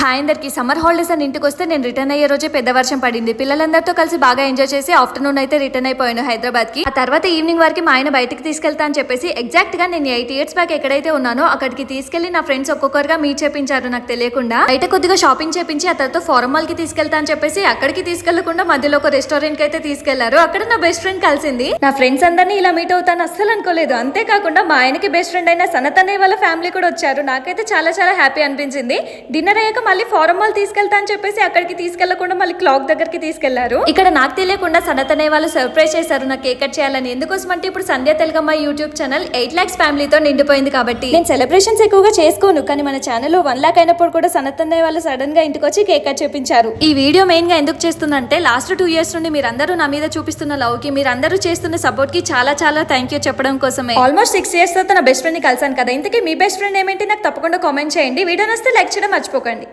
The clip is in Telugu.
హాయ్ అందరికి. సమ్మర్ హాలిడేస్ అని ఇంటికి వస్తే నేను రిటర్న్ అయ్యే రోజే పెద్ద వర్షం పడింది. పిల్లలందరితో కలిసి బాగా ఎంజాయ్ చేసి ఆఫ్టర్నూన్ అయితే రిటర్న్ అయిపోయాను హైదరాబాద్ కి. ఆ తర్వాత ఈవినింగ్ వరకు మా ఆయన బయటకి తీసుకెళ్తా అని చెప్పేసి ఎగ్జాక్ట్ గా నేను 8 years బ్యాక్ ఎక్కడైతే ఉన్నానో అక్కడికి తీసుకెళ్లి నా ఫ్రెండ్స్ ఒక్కొక్కరుగా మీట్ చేపించారు నాకు తెలియకుండా. బయట కొద్దిగా షాపింగ్ చేపించి ఆ తర్వాత ఫారం మాల్ కి తీసుకెళ్తా అని చెప్పేసి అక్కడికి తీసుకెళ్లకుండా మధ్యలో ఒక రెస్టారెంట్ కి అయితే తీసుకెళ్లారు. అక్కడ నా బెస్ట్ ఫ్రెండ్ కలిసింది. నా ఫ్రెండ్స్ అందరినీ ఇలా మీట్ అవుతాను అస్సలు అనుకోలేదు. అంతేకాకుండా మా ఆయనకి బెస్ట్ ఫ్రెండ్ అయిన సనత్ అనే వాళ్ళ ఫ్యామిలీ కూడా వచ్చారు. నాకైతే చాలా చాలా హ్యాపీ అనిపించింది. డిన్నర్ అయ్యాక మళ్ళీ ఫారం మాల్ తీసుకెళ్తా అని చెప్పేసి అక్కడికి తీసుకెళ్లకుండా మళ్ళీ క్లాక్ దగ్గరికి తీసుకెళ్లారు. ఇక్కడ నాకు తెలియకుండా సనత్ అనే వాళ్ళు సర్ప్రైజ్ చేశారు నాకు కేక్ కట్ చేయాలని. ఎందుకోసం అంటే ఇప్పుడు సంధ్య తెలుగమ్మ యూట్యూబ్ ఛానల్ 8 lakhs ఫ్యామిలీతో నిండిపోయింది కాబట్టి నేను సెలబ్రేషన్స్ ఎక్కువగా చేసుకోను. కానీ మన ఛానల్లో 1 lakh అయినప్పుడు కూడా సనత్ అనే వాళ్ళు సడన్ గా ఇంటికి వచ్చి కేక్ కట్ చేపించారు. ఈ వీడియో మెయిన్ గా ఎందుకు చేస్తుందంటే లాస్ట్ 2 years నుండి మీరందరూ నా మీద చూపిస్తున్న లవ్ కి, మీరందరూ చేస్తున్న సపోర్ట్ కి చాలా చాలా థ్యాంక్ యూ చెప్పడం కోసమే. ఆల్మోస్ట్ 6 years తర్వాత నా బెస్ట్ ఫ్రెండ్ ని కలిసాను కదా. ఇంతకీ మీ బెస్ట్ ఫ్రెండ్ ఏమేంటి నాకు తప్పకుండా కామెంట్ చేయండి. వీడియో నచ్చితే లైక్ చేయడం మర్చిపోకండి.